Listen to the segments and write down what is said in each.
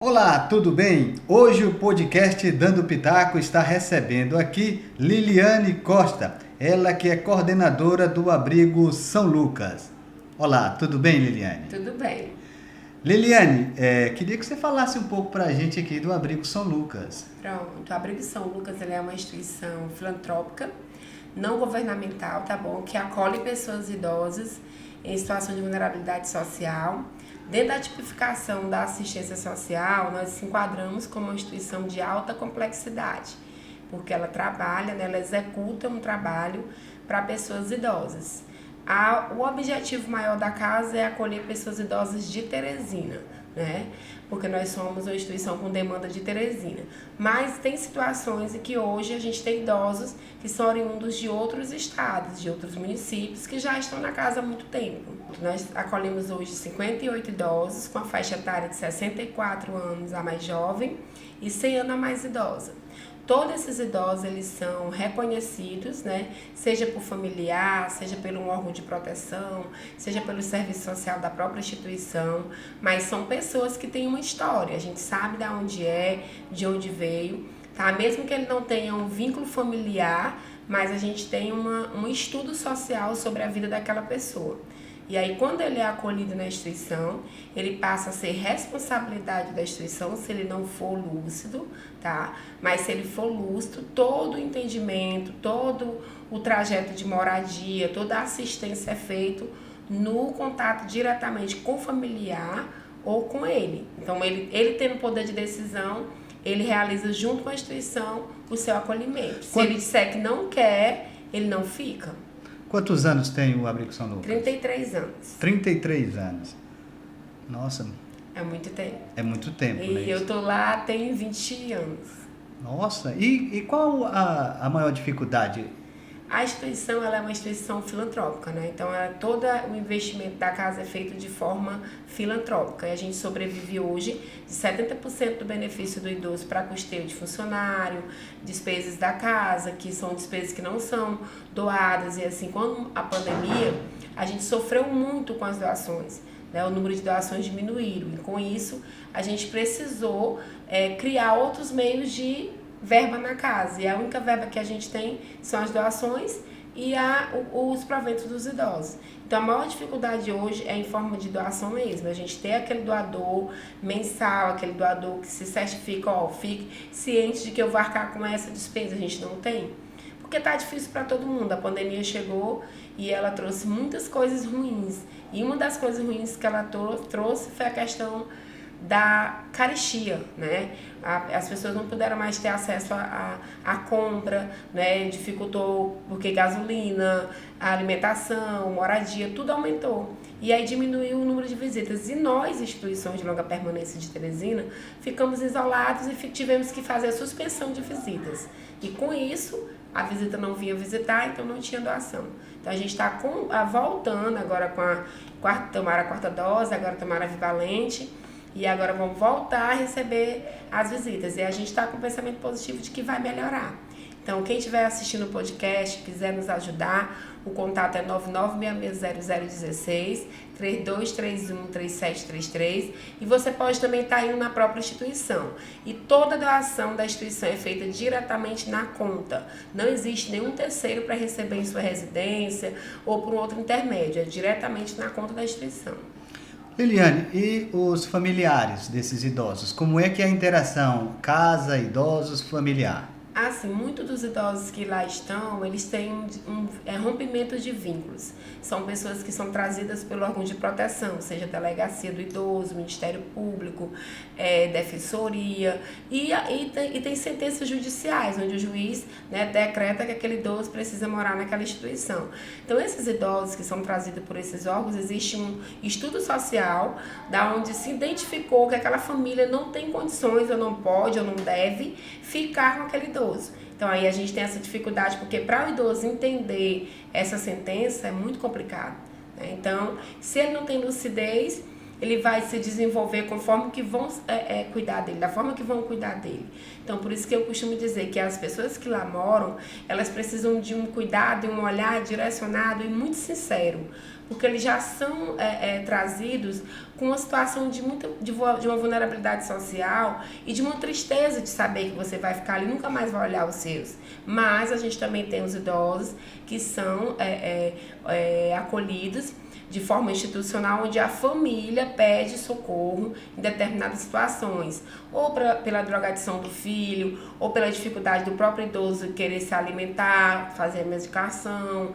Olá, tudo bem? Hoje o podcast Dando Pitaco está recebendo aqui Liliane Costa, ela que é coordenadora do abrigo São Lucas. Olá, tudo bem, Liliane? Tudo bem. Liliane, queria que você falasse um pouco para a gente aqui do abrigo São Lucas. Pronto, o Abrigo São Lucas ele é uma instituição filantrópica, não governamental, tá bom? Que acolhe pessoas idosas em situação de vulnerabilidade social. Dentro da tipificação da assistência social, nós se enquadramos como uma instituição de alta complexidade, porque ela trabalha, né, ela executa um trabalho para pessoas idosas. O objetivo maior da casa é acolher pessoas idosas de Teresina, né? Porque nós somos uma instituição com demanda de Teresina. Mas tem situações em que hoje a gente tem idosos que são oriundos de outros estados, de outros municípios, que já estão na casa há muito tempo. Nós acolhemos hoje 58 idosos com a faixa etária de 64 anos a mais jovem e 100 anos a mais idosa. Todos esses idosos, eles são reconhecidos, né? Seja por familiar, seja pelo órgão de proteção, seja pelo serviço social da própria instituição, mas são pessoas que têm uma história, a gente sabe de onde é, de onde veio, tá? Mesmo que ele não tenha um vínculo familiar, mas a gente tem um estudo social sobre a vida daquela pessoa. E aí, quando ele é acolhido na instituição, ele passa a ser responsabilidade da instituição se ele não for lúcido, tá? Mas se ele for lúcido, todo o entendimento, todo o trajeto de moradia, toda a assistência é feito no contato diretamente com o familiar ou com ele. Então, ele tendo poder de decisão, ele realiza junto com a instituição o seu acolhimento. Se ele disser que não quer, ele não fica. Quantos anos tem o abrigo São Lucas? 33 anos. 33 anos. Nossa. É muito tempo. É muito tempo, e né? E eu tô lá tem 20 anos. Nossa, e qual a maior dificuldade? A instituição ela é uma instituição filantrópica, né? Então, todo o investimento da casa é feito de forma filantrópica. E a gente sobrevive hoje de 70% do benefício do idoso para custeio de funcionário, despesas da casa, que são despesas que não são doadas. E assim, quando a pandemia, a gente sofreu muito com as doações. Né? O número de doações diminuíram. E com isso, a gente precisou criar outros meios de verba na casa, e a única verba que a gente tem são as doações e os proventos dos idosos. Então a maior dificuldade hoje é em forma de doação mesmo, a gente ter aquele doador mensal, aquele doador que se certifica, fique ciente de que eu vou arcar com essa despesa, a gente não tem. Porque tá difícil para todo mundo, a pandemia chegou e ela trouxe muitas coisas ruins, e uma das coisas ruins que ela trouxe foi a questão da carestia, né? As pessoas não puderam mais ter acesso à compra, né? Dificultou porque gasolina, a alimentação, moradia, tudo aumentou. E aí diminuiu o número de visitas. E nós, instituições de longa permanência de Teresina, ficamos isolados e tivemos que fazer a suspensão de visitas. E com isso, a visita não vinha visitar, então não tinha doação. Então a gente está voltando agora tomar a quarta dose, agora tomar a bivalente. E agora vamos voltar a receber as visitas. E a gente está com um pensamento positivo de que vai melhorar. Então, quem estiver assistindo o podcast, quiser nos ajudar, o contato é 99660016, 32313733. E você pode também estar indo na própria instituição. E toda doação da instituição é feita diretamente na conta. Não existe nenhum terceiro para receber em sua residência ou por um outro intermédio. É diretamente na conta da instituição. Liliane, e os familiares desses idosos? Como é que é a interação casa, idosos, familiar? Assim, muitos dos idosos que lá estão, eles têm rompimento de vínculos. São pessoas que são trazidas pelo órgão de proteção, seja Delegacia do Idoso, Ministério Público, Defensoria, e tem sentenças judiciais, onde o juiz, né, decreta que aquele idoso precisa morar naquela instituição. Então, esses idosos que são trazidos por esses órgãos, existe um estudo social, da onde se identificou que aquela família não tem condições, ou não pode, ou não deve ficar com aquele idoso. Então aí a gente tem essa dificuldade, porque para o idoso entender essa sentença é muito complicado, né? Então, se ele não tem lucidez, ele vai se desenvolver conforme que vão cuidar dele, da forma que vão cuidar dele. Então, por isso que eu costumo dizer que as pessoas que lá moram, elas precisam de um cuidado e um olhar direcionado e muito sincero, porque eles já são trazidos com uma situação de uma vulnerabilidade social e de uma tristeza de saber que você vai ficar ali e nunca mais vai olhar os seus. Mas a gente também tem os idosos que são acolhidos de forma institucional, onde a família pede socorro em determinadas situações, ou pela drogadição do filho, ou pela dificuldade do próprio idoso querer se alimentar, fazer a medicação,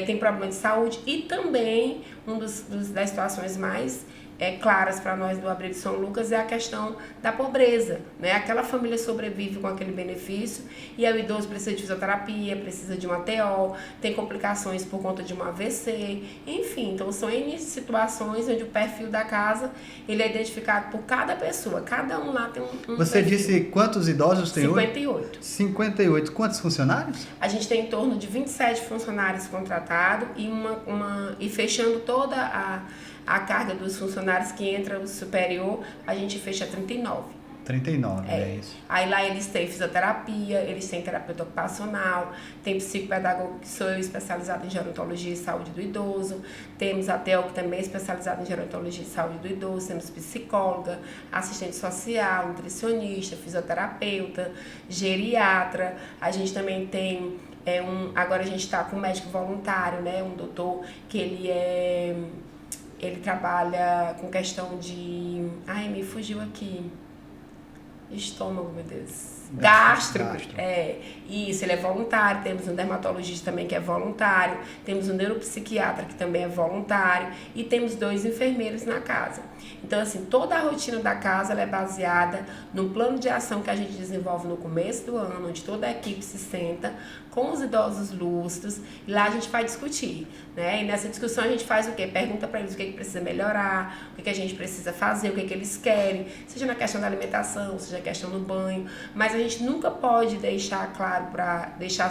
tem problema de saúde, e também das situações mais claras para nós do Abrigo São Lucas é a questão da pobreza, né? Aquela família sobrevive com aquele benefício e aí o idoso precisa de fisioterapia, precisa de uma TO, tem complicações por conta de um AVC, enfim, então são N situações onde o perfil da casa ele é identificado por cada pessoa, cada um lá tem um Você perfil. disse quantos idosos tem 58. hoje? 58. Quantos funcionários? A gente tem em torno de 27 funcionários contratados e fechando toda a carga dos funcionários que entra o superior, a gente fecha 39. 39, é isso. Aí lá eles têm fisioterapia, eles têm terapeuta ocupacional, tem psicopedagogo, que sou eu, especializado em gerontologia e saúde do idoso, temos a TEL, que também é especializada em gerontologia e saúde do idoso, temos psicóloga, assistente social, nutricionista, fisioterapeuta, geriatra, a gente também tem agora a gente está com um médico voluntário, né, um doutor que ele trabalha com questão de... Ai, me fugiu aqui. Estômago, meu Deus. Gastro. Isso, ele é voluntário. Temos um dermatologista também que é voluntário. Temos um neuropsiquiatra que também é voluntário. E temos 2 enfermeiros na casa. Então, assim, toda a rotina da casa ela é baseada no plano de ação que a gente desenvolve no começo do ano, onde toda a equipe se senta com os idosos lúcidos e lá a gente vai discutir, né? E nessa discussão a gente faz o quê? Pergunta para eles o que precisa melhorar, o que a gente precisa fazer, o que eles querem, seja na questão da alimentação, seja na questão do banho, mas a gente nunca pode deixar claro, para deixar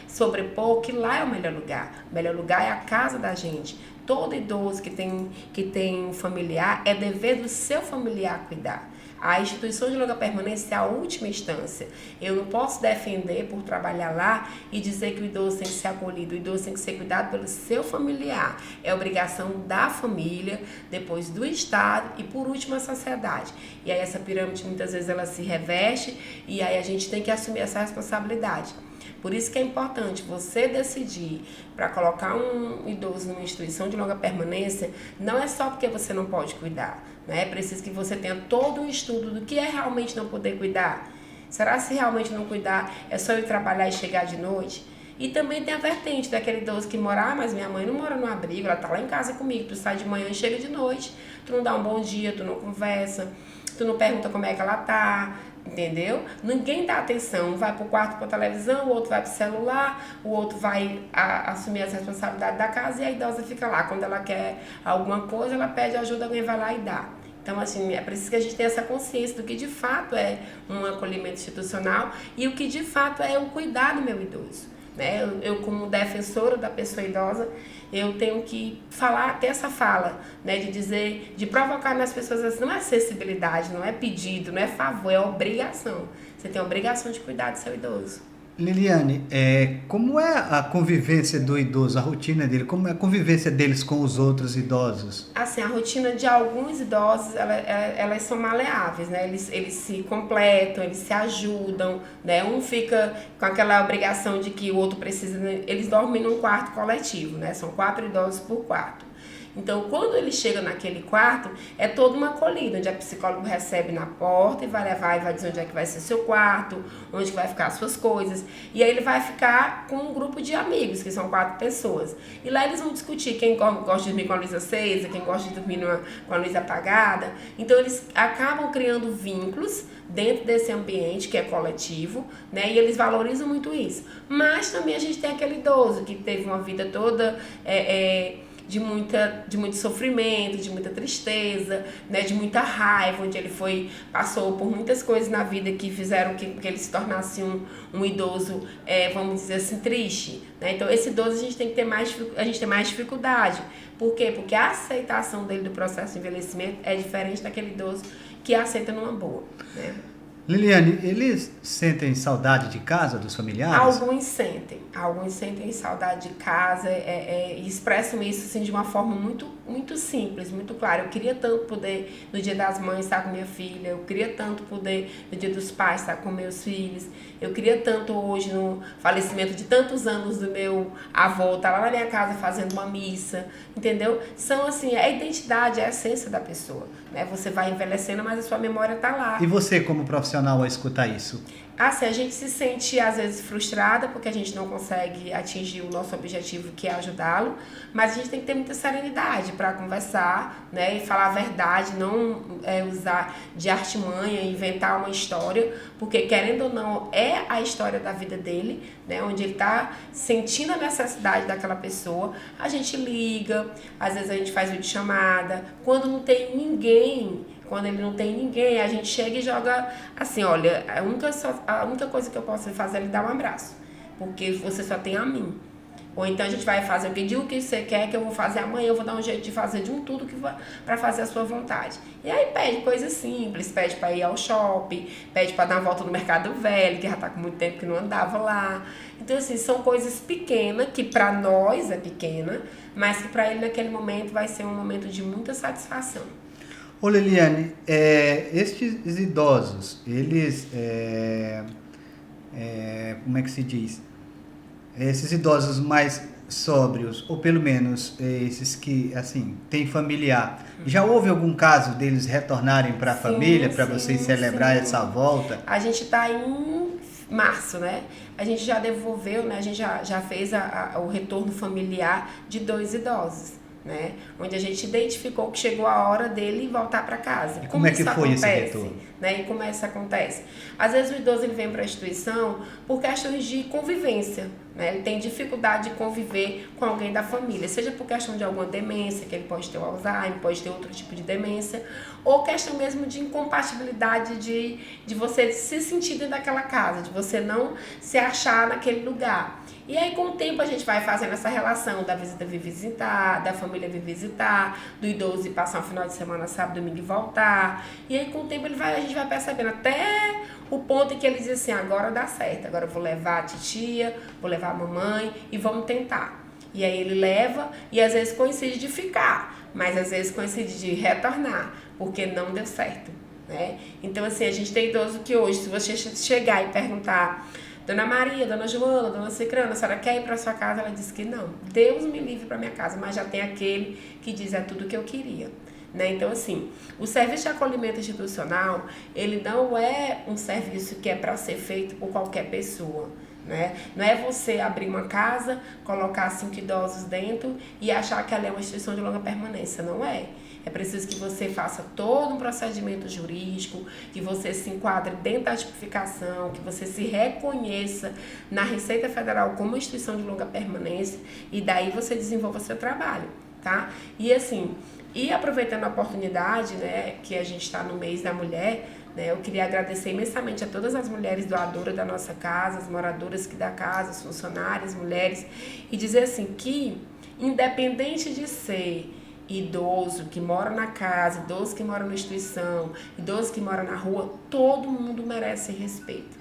sobrepor que lá é o melhor lugar. O melhor lugar é a casa da gente. Todo idoso que tem um familiar, é dever do seu familiar cuidar. A instituição de longa permanência é a última instância. Eu não posso defender por trabalhar lá e dizer que o idoso tem que ser acolhido. O idoso tem que ser cuidado pelo seu familiar. É obrigação da família, depois do Estado e, por último, a sociedade. E aí essa pirâmide, muitas vezes, ela se reveste e aí a gente tem que assumir essa responsabilidade. Por isso que é importante você decidir para colocar um idoso numa instituição de longa permanência, não é só porque você não pode cuidar, né? É preciso que você tenha todo um estudo do que é realmente não poder cuidar. Será se realmente não cuidar é só ir trabalhar e chegar de noite? E também tem a vertente daquele idoso que mora, mas minha mãe não mora no abrigo, ela tá lá em casa comigo, tu sai de manhã e chega de noite, tu não dá um bom dia, tu não conversa, tu não pergunta como é que ela tá, entendeu? Ninguém dá atenção, um vai pro quarto pra televisão, o outro vai pro celular, o outro vai assumir as responsabilidades da casa e a idosa fica lá. Quando ela quer alguma coisa, ela pede ajuda, alguém vai lá e dá. Então, assim, é preciso que a gente tenha essa consciência do que de fato é um acolhimento institucional e o que de fato é o cuidar do meu idoso. Né? Eu como defensora da pessoa idosa, eu tenho que ter essa fala, né? De dizer, de provocar nas pessoas, assim, não é acessibilidade, não é pedido, não é favor, é obrigação. Você tem a obrigação de cuidar do seu idoso. Liliane, como é a convivência do idoso, a rotina dele? Como é a convivência deles com os outros idosos? Assim, a rotina de alguns idosos, elas são maleáveis, né? Eles se completam, eles se ajudam, né? Um fica com aquela obrigação de que o outro precisa... Eles dormem num quarto coletivo, né? São 4 idosos por quarto. Então, quando ele chega naquele quarto, é toda uma acolhida, onde a psicóloga recebe na porta e vai levar e vai dizer onde é que vai ser seu quarto, onde vai ficar as suas coisas. E aí ele vai ficar com um grupo de amigos, que são 4 pessoas. E lá eles vão discutir quem gosta de dormir com a luz acesa, quem gosta de dormir com a luz apagada. Então, eles acabam criando vínculos dentro desse ambiente que é coletivo, né? E eles valorizam muito isso. Mas também a gente tem aquele idoso que teve uma vida toda... de muito sofrimento, de muita tristeza, né, de muita raiva, onde ele passou por muitas coisas na vida que fizeram que ele se tornasse um idoso, vamos dizer assim, triste. Né? Então, esse idoso a gente tem mais dificuldade. Por quê? Porque a aceitação dele do processo de envelhecimento é diferente daquele idoso que aceita numa boa. Né? Liliane, eles sentem saudade de casa, dos familiares? Alguns sentem saudade de casa e expressam isso assim, de uma forma muito simples, muito clara. Eu queria tanto poder, no Dia das Mães, estar com minha filha, eu queria tanto poder, no Dia dos Pais, estar com meus filhos, eu queria tanto hoje, no falecimento de tantos anos do meu avô, estar lá na minha casa fazendo uma missa, entendeu? São assim, a identidade, a essência da pessoa, né? Você vai envelhecendo, mas a sua memória está lá. E você, como profissional, ao escutar isso? Assim, a gente se sente às vezes frustrada porque a gente não consegue atingir o nosso objetivo, que é ajudá-lo, mas a gente tem que ter muita serenidade para conversar, né, e falar a verdade, não usar de artimanha, inventar uma história, porque querendo ou não é a história da vida dele, né, onde ele está sentindo a necessidade daquela pessoa. A gente liga, às vezes a gente faz videochamada, quando não tem ninguém. Quando ele não tem ninguém, a gente chega e joga assim, olha, a única coisa que eu posso fazer é lhe dar um abraço, porque você só tem a mim. Ou então a gente vai fazer, diga o que você quer que eu vou fazer amanhã, eu vou dar um jeito de fazer de um tudo para fazer a sua vontade. E aí pede coisas simples, pede para ir ao shopping, pede para dar uma volta no Mercado Velho, que já está com muito tempo que não andava lá. Então assim, são coisas pequenas, que para nós é pequena, mas que para ele naquele momento vai ser um momento de muita satisfação. Ô Liliane, estes idosos, eles, como é que se diz? Esses idosos mais sóbrios, ou pelo menos esses que, assim, têm familiar, já houve algum caso deles retornarem para a família, para vocês celebrar essa volta? A gente está em março, né? A gente já devolveu, né? A gente já fez o retorno familiar de 2 idosos. Né? Onde a gente identificou que chegou a hora dele voltar para casa. E como é que foi esse retorno? Né? E como isso acontece? Às vezes o idoso ele vem para a instituição por questões de convivência, né? Ele tem dificuldade de conviver com alguém da família, seja por questão de alguma demência, que ele pode ter o Alzheimer, pode ter outro tipo de demência, ou questão mesmo de incompatibilidade de você se sentir dentro daquela casa, de você não se achar naquele lugar. E aí, com o tempo, a gente vai fazendo essa relação da visita vir visitar, da família vir visitar, do idoso ir passar um final de semana, sábado, domingo e voltar. E aí, com o tempo, a gente vai percebendo até o ponto em que ele diz assim, agora dá certo, agora eu vou levar a titia, vou levar a mamãe e vamos tentar. E aí ele leva e às vezes coincide de ficar, mas às vezes coincide de retornar, porque não deu certo, né? Então, assim, a gente tem idoso que hoje, se você chegar e perguntar... Dona Maria, Dona Joana, Dona Cicrana, a senhora quer ir para sua casa? Ela disse que não. Deus me livre para minha casa, mas já tem aquele que diz é tudo que eu queria. Né? Então, assim, o serviço de acolhimento institucional, ele não é um serviço que é para ser feito por qualquer pessoa. Né? Não é você abrir uma casa, colocar 5 idosos dentro e achar que ela é uma instituição de longa permanência. Não é. É preciso que você faça todo um procedimento jurídico, que você se enquadre dentro da tipificação, que você se reconheça na Receita Federal como instituição de longa permanência e daí você desenvolva seu trabalho, tá? E assim, aproveitando a oportunidade, né, que a gente está no mês da mulher, né, eu queria agradecer imensamente a todas as mulheres doadoras da nossa casa, as moradoras aqui da casa, as funcionárias, mulheres, e dizer assim que, independente de ser idoso que mora na casa, idoso que mora na instituição, idoso que mora na rua, todo mundo merece respeito.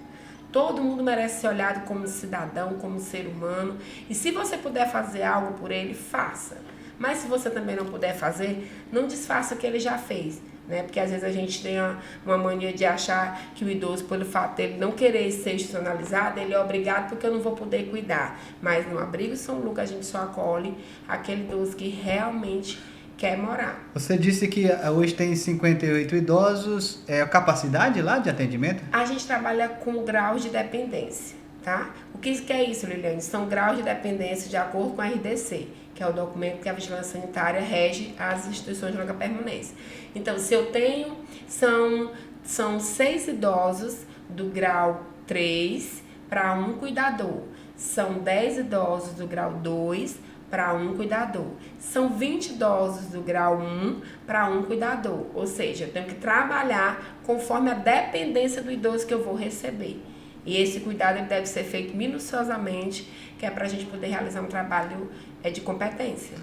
Todo mundo merece ser olhado como cidadão, como ser humano. E se você puder fazer algo por ele, faça. Mas se você também não puder fazer, não desfaça o que ele já fez. Né? Porque às vezes a gente tem uma mania de achar que o idoso, pelo fato dele não querer ser institucionalizado, ele é obrigado porque eu não vou poder cuidar. Mas no Abrigo São Lucas a gente só acolhe aquele idoso que realmente quer morar. Você disse que hoje tem 58 idosos. É a capacidade lá de atendimento? A gente trabalha com graus de dependência, tá? O que é isso, Liliane? São graus de dependência de acordo com a RDC, que é o documento que a Vigilância Sanitária rege as instituições de longa permanência. Então, se eu tenho, são 6 idosos do grau 3 para 1 cuidador. São 10 idosos do grau 2 para 1 cuidador. São 20 idosos do grau 1 para 1 cuidador. Ou seja, eu tenho que trabalhar conforme a dependência do idoso que eu vou receber. E esse cuidado ele deve ser feito minuciosamente, que é para a gente poder realizar um trabalho de competência.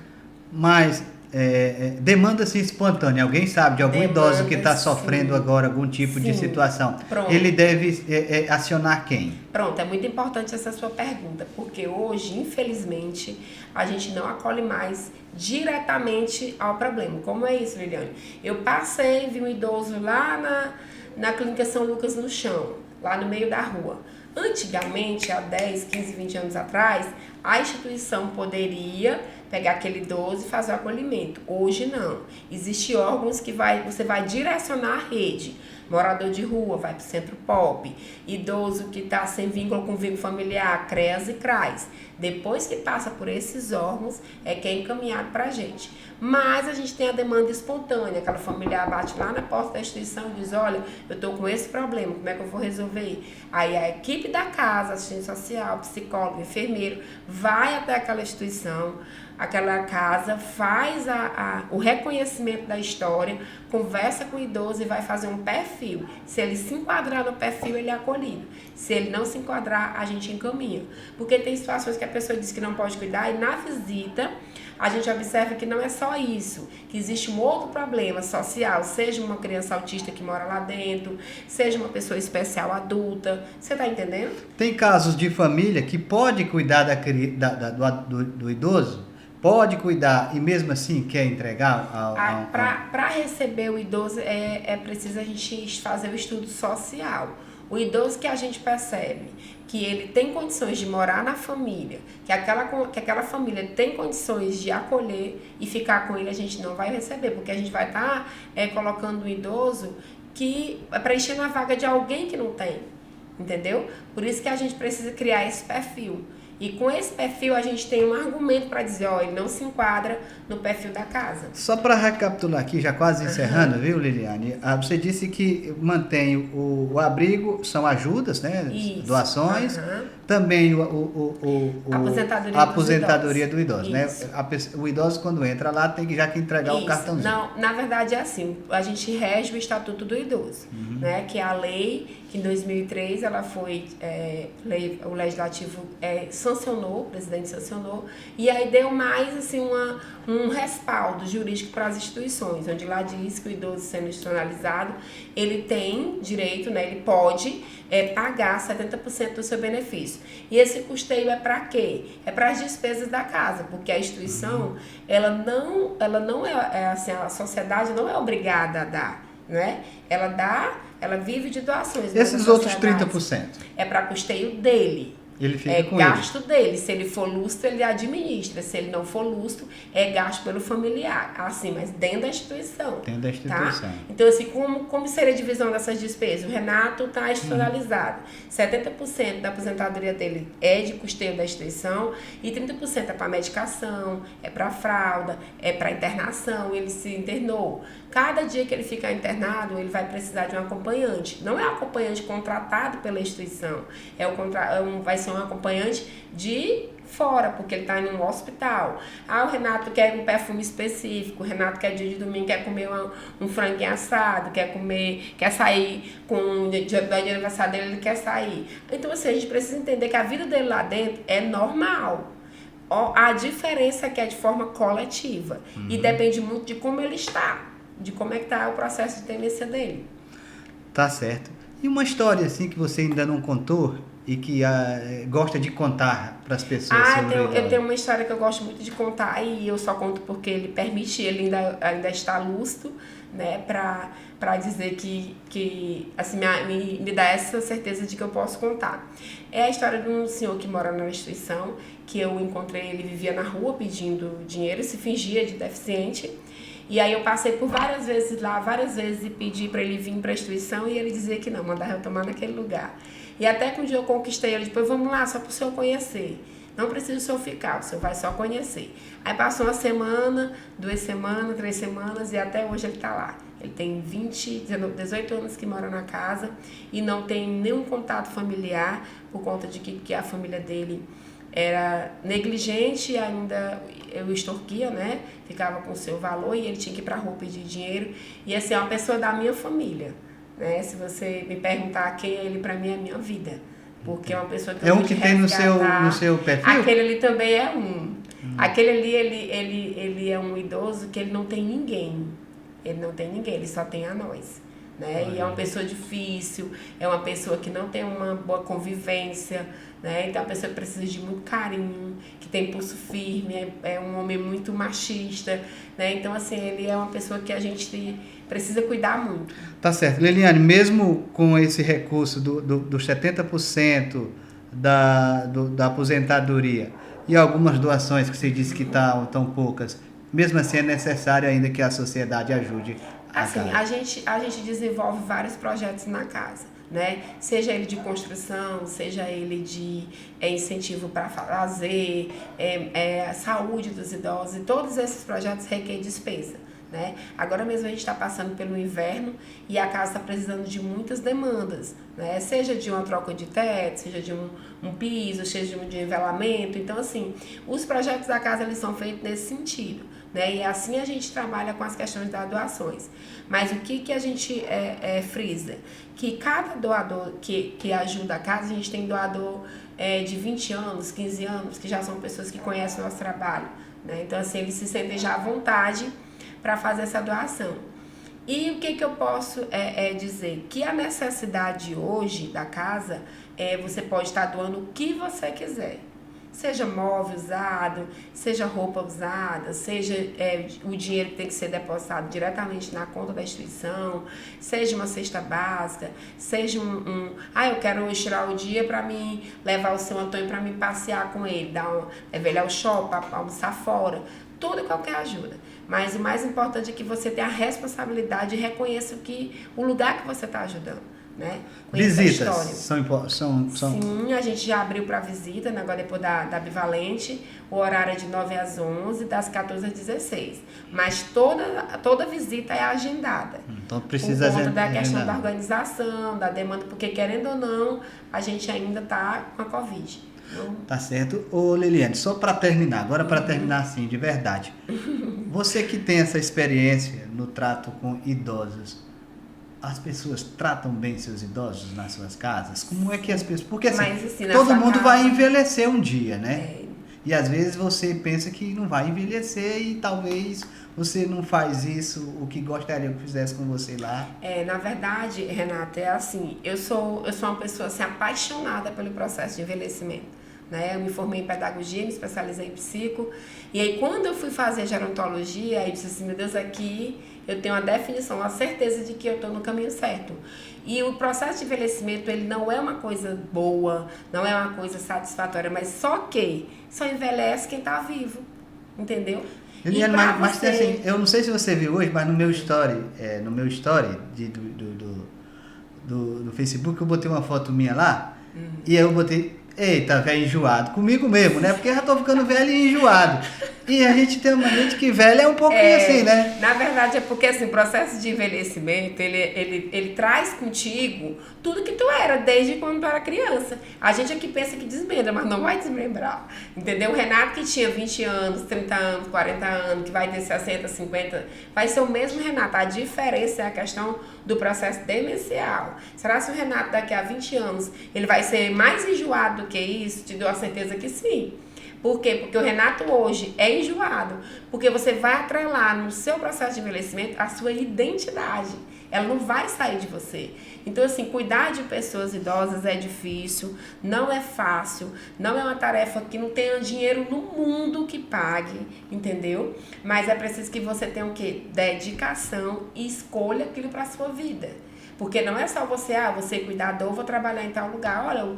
Mas demanda assim espontânea. Alguém sabe de algum idoso que está sofrendo agora algum tipo de situação? Pronto. Ele deve acionar quem? Pronto, é muito importante essa sua pergunta, porque hoje, infelizmente, a gente não acolhe mais diretamente ao problema. Como é isso, Liliane? Eu passei, vi um idoso lá na Clínica São Lucas no chão, lá no meio da rua. Antigamente, há 10, 15, 20 anos atrás, a instituição poderia pegar aquele idoso e fazer o acolhimento. Hoje não. Existem órgãos que você vai direcionar a rede. Morador de rua vai para o Centro Pop. Idoso que está sem vínculo com vínculo familiar, CREAS e CRAS. Depois que passa por esses órgãos, é que é encaminhado para a gente. Mas a gente tem a demanda espontânea. Aquela familiar bate lá na porta da instituição e diz, olha, eu estou com esse problema, como é que eu vou resolver? Aí a equipe da casa, assistente social, psicólogo, enfermeiro, vai até aquela instituição, aquela casa, faz o reconhecimento da história, conversa com o idoso e vai fazer um perfil. Se ele se enquadrar no perfil, ele é acolhido. Se ele não se enquadrar, a gente encaminha. Porque tem situações que a pessoa diz que não pode cuidar e na visita a gente observa que não é só isso, que existe um outro problema social, seja uma criança autista que mora lá dentro, seja uma pessoa especial adulta. Você está entendendo? Tem casos de família que pode cuidar do idoso? Pode cuidar e mesmo assim quer entregar Para receber o idoso é preciso a gente fazer o estudo social. O idoso que a gente percebe que ele tem condições de morar na família, que aquela família tem condições de acolher e ficar com ele, a gente não vai receber, porque a gente vai estar colocando o idoso que preenchendo a vaga de alguém que não tem, entendeu? Por isso que a gente precisa criar esse perfil. E com esse perfil a gente tem um argumento para dizer, ele não se enquadra no perfil da casa. Só para recapitular aqui, já quase encerrando, viu, Liliane? Você disse que mantém o abrigo, são ajudas, né? Isso. Doações. Também a aposentadoria do idoso, né? O idoso, quando entra lá, tem que entregar o cartãozinho. Não, na verdade é assim, a gente rege o Estatuto do Idoso, né? Que é a lei que em 2003 ela foi, o Legislativo sancionou, o presidente sancionou, e aí deu mais assim um respaldo jurídico para as instituições, onde lá diz que o idoso sendo institucionalizado, ele tem direito, né? Ele pode pagar 70% do seu benefício. E esse custeio é para quê? É para as despesas da casa, porque a instituição, ela não é assim, a sociedade não é obrigada a dar, né? Ela vive de doações. Esses outros 30%? É para custeio dele. Ele fica com gasto dele. Se ele for lustro, ele administra. Se ele não for lustro, é gasto pelo familiar. Assim, mas dentro da instituição. Dentro da instituição. Tá? Então, assim, como seria a divisão dessas despesas? O Renato está institucionalizado. 70% da aposentadoria dele é de custeio da instituição e 30% é para medicação, é para fralda, é para internação. Ele se internou. Cada dia que ele ficar internado, ele vai precisar de um acompanhante. Não é um acompanhante contratado pela instituição. Vai ser um acompanhante de fora, porque ele está em um hospital. O Renato quer um perfume específico, o Renato quer dia de domingo, quer comer um franguinho assado, quer sair com o dia do aniversário dele, ele quer sair. Então, assim, a gente precisa entender que a vida dele lá dentro é normal. A diferença é que é de forma coletiva. E depende muito de como ele está, de como é que está o processo de demência dele. Tá certo. E uma história assim que você ainda não contou e que gosta de contar para as pessoas? Eu tenho uma história que eu gosto muito de contar e eu só conto porque ele permite, ele ainda está lúcido, né, para dizer que assim, me dá essa certeza de que eu posso contar. É a história de um senhor que mora na instituição, que eu encontrei, ele vivia na rua pedindo dinheiro, se fingia de deficiente. E aí eu passei por várias vezes e pedi para ele vir para a instituição e ele dizia que não, mandava eu tomar naquele lugar. E até que um dia eu conquistei ele, depois vamos lá, só para o senhor conhecer. Não precisa o senhor ficar, o senhor vai só conhecer. Aí passou uma semana, 2 semanas, 3 semanas e até hoje ele está lá. Ele tem 18 anos que mora na casa e não tem nenhum contato familiar por conta de que a família dele era negligente e ainda eu extorquia, né? Ficava com o seu valor e ele tinha que ir para a rua pedir dinheiro. E assim, é uma pessoa da minha família, né? Se você me perguntar quem é ele, para mim é a minha vida. Porque é uma pessoa que é um que tem no seu perfil? Aquele ali também é um. Aquele ali, ele é um idoso que ele não tem ninguém. Ele não tem ninguém, ele só tem a nós. Né? E é uma pessoa difícil, é uma pessoa que não tem uma boa convivência, né? Então é uma pessoa que precisa de muito carinho, que tem pulso firme, é um homem muito machista, né? Então assim, ele é uma pessoa que a gente precisa cuidar muito. Tá certo. Liliane, mesmo com esse recurso dos 70% da aposentadoria e algumas doações que você disse que tão poucas, mesmo assim é necessário ainda que a sociedade ajude. Assim, a gente desenvolve vários projetos na casa, né? Seja ele de construção, seja ele de incentivo para lazer, saúde dos idosos, e todos esses projetos requerem despesa, né? Agora mesmo a gente está passando pelo inverno e a casa está precisando de muitas demandas, né? Seja de uma troca de teto, seja de um piso, seja de um nivelamento. Então, assim, os projetos da casa eles são feitos nesse sentido. Né? E assim a gente trabalha com as questões das doações. Mas o que a gente frisa? Que cada doador que ajuda a casa, a gente tem doador de 20 anos, 15 anos, que já são pessoas que conhecem o nosso trabalho. Né? Então, assim, eles se sentem já à vontade para fazer essa doação. E o que eu posso dizer? Que a necessidade hoje da casa, você pode estar doando o que você quiser. Seja móvel usado, seja roupa usada, seja o dinheiro que tem que ser depositado diretamente na conta da instituição, seja uma cesta básica, seja eu quero tirar o dia para mim levar o seu Antônio para mim passear com ele, levar ele ao shopping, almoçar fora, toda e qualquer ajuda. Mas o mais importante é que você tenha a responsabilidade e reconheça o lugar que você está ajudando. Né? Visitas são... Sim, a gente já abriu para visita, né? Agora depois da Bivalente, o horário é de 9 às 11, das 14 às 16. Mas toda visita é agendada. Então precisa por conta da questão da organização, da demanda, porque querendo ou não, a gente ainda está com a Covid. Tá certo. Ô Liliane, só para terminar, agora para terminar assim, de verdade. Você que tem essa experiência no trato com idosos, as pessoas tratam bem seus idosos nas suas casas? Como é que as pessoas... Porque assim todo mundo vai envelhecer um dia, né? E às vezes você pensa que não vai envelhecer e talvez você não faz isso, o que gostaria que fizesse com você lá. Na verdade, Renata, é assim, eu sou uma pessoa assim, apaixonada pelo processo de envelhecimento. Né? Eu me formei em pedagogia, me especializei em psico, e aí quando eu fui fazer gerontologia, aí eu disse assim, meu Deus, aqui eu tenho uma definição, uma certeza de que eu estou no caminho certo. E o processo de envelhecimento, ele não é uma coisa boa, não é uma coisa satisfatória, mas só envelhece quem está vivo, entendeu? Liliane, mas assim, eu não sei se você viu hoje, mas no meu story do Facebook, eu botei uma foto minha lá, e aí eu botei... Eita, velho enjoado. Comigo mesmo, né? Porque eu já tô ficando velho e enjoado. E a gente tem uma gente que velho é um pouquinho assim, né? Na verdade, é porque assim, o processo de envelhecimento, ele traz contigo tudo que tu era, desde quando tu era criança. A gente aqui pensa que desmembra, mas não vai desmembrar. Entendeu? O Renato que tinha 20 anos, 30 anos, 40 anos, que vai ter 60, 50, vai ser o mesmo Renato. A diferença é a questão do processo demencial. Será que o Renato daqui a 20 anos, ele vai ser mais enjoado do que isso? Te dou a certeza que sim. Por quê? Porque o Renato hoje é enjoado. Porque você vai atrelar no seu processo de envelhecimento a sua identidade. Ela não vai sair de você. Então, assim, cuidar de pessoas idosas é difícil, não é fácil, não é uma tarefa que não tenha dinheiro no mundo que pague, entendeu? Mas é preciso que você tenha o quê? Dedicação e escolha aquilo para a sua vida. Porque não é só você é cuidador, vou trabalhar em tal lugar. Olha,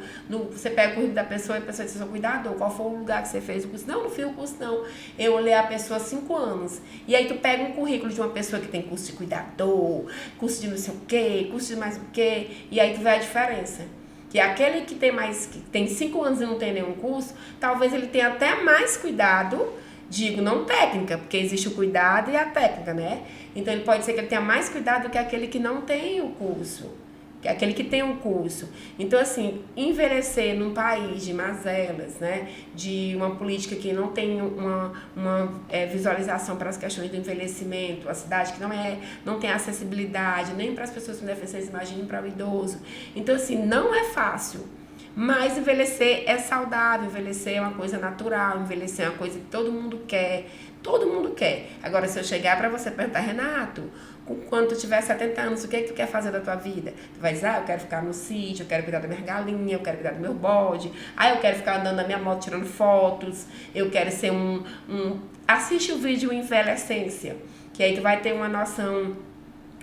você pega o currículo da pessoa e a pessoa diz, eu sou cuidador, qual foi o lugar que você fez o curso? Não fiz o curso não. Eu olhei a pessoa há 5 anos. E aí tu pega um currículo de uma pessoa que tem curso de cuidador, curso de não sei o quê, curso de mais o quê, e aí tu vê a diferença. Que aquele que tem 5 anos e não tem nenhum curso, talvez ele tenha até mais cuidado, digo, não técnica, porque existe o cuidado e a técnica, né? Então, ele pode ser que ele tenha mais cuidado do que aquele que não tem o curso, que aquele que tem um curso. Então, assim, envelhecer num país de mazelas, né? De uma política que não tem uma visualização para as questões do envelhecimento, a cidade que não tem acessibilidade nem para as pessoas com deficiência, imagine para o idoso. Então, assim, não é fácil. Mas envelhecer é saudável, envelhecer é uma coisa natural, envelhecer é uma coisa que todo mundo quer. Todo mundo quer. Agora, se eu chegar para você e perguntar, Renato, quando tu tiver 70 anos, o que é que tu quer fazer da tua vida? Tu vai dizer, eu quero ficar no sítio, eu quero cuidar da minha galinha, eu quero cuidar do meu bode, eu quero ficar andando na minha moto tirando fotos, eu quero ser Assiste o vídeo Envelhecência, que aí tu vai ter uma noção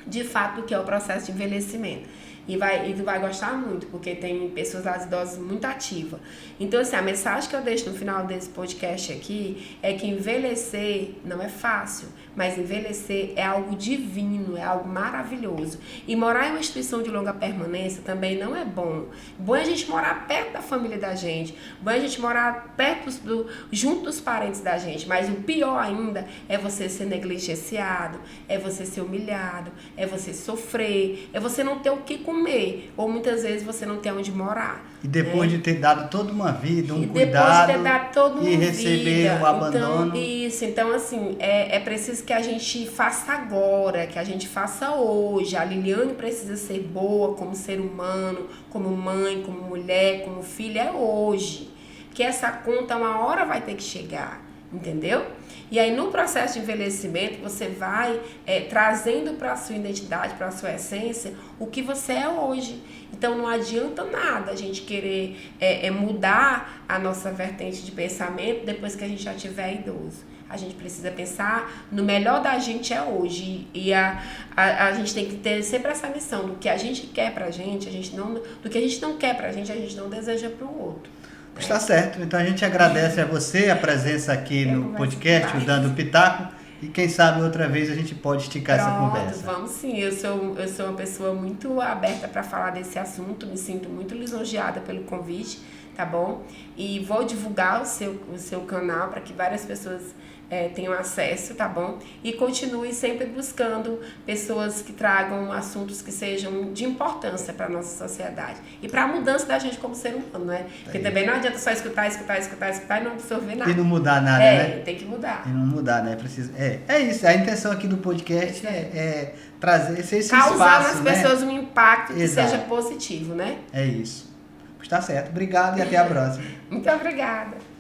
de fato do que é o processo de envelhecimento. E tu vai gostar muito, porque tem pessoas idosas muito ativas. Então, assim, a mensagem que eu deixo no final desse podcast aqui é que envelhecer não é fácil, mas envelhecer é algo divino, é algo maravilhoso. E morar em uma instituição de longa permanência também não é bom. Bom é a gente morar perto da família da gente, bom é a gente morar junto dos parentes da gente, mas o pior ainda é você ser negligenciado, é você ser humilhado, é você sofrer, é você não ter o que comer, ou muitas vezes você não ter onde morar. E depois de ter dado toda uma vida, e cuidado, depois de ter dado toda uma e receber vida, o abandono. Então assim, é preciso que a gente faça agora, que a gente faça hoje. A Liliane precisa ser boa como ser humano, como mãe, como mulher, como filha, é hoje. Que essa conta uma hora vai ter que chegar, entendeu? E aí no processo de envelhecimento você vai trazendo para a sua identidade, para a sua essência, o que você é hoje. Então não adianta nada a gente querer mudar a nossa vertente de pensamento depois que a gente já tiver idoso. A gente precisa pensar no melhor da gente é hoje. E a gente tem que ter sempre essa missão do que a gente quer pra gente, do que a gente não quer pra gente, a gente não deseja pro outro. Está certo. Então a gente agradece a você a presença aqui no podcast, o Dando Pitaco. E quem sabe outra vez a gente pode esticar essa conversa. Vamos sim. Eu sou uma pessoa muito aberta para falar desse assunto. Me sinto muito lisonjeada pelo convite, tá bom? E vou divulgar o seu canal para que várias pessoas tenham acesso, tá bom? E continue sempre buscando pessoas que tragam assuntos que sejam de importância para a nossa sociedade. E para a mudança da gente como ser humano, né? Porque também não adianta só escutar e não absorver nada. E não mudar nada, né? Tem que mudar. E não mudar, né? É isso. A intenção aqui do podcast é trazer esse espaço, causar nas pessoas um impacto que Exato. seja positivo, né? É isso. Está certo. Obrigado e até a próxima. Muito obrigada.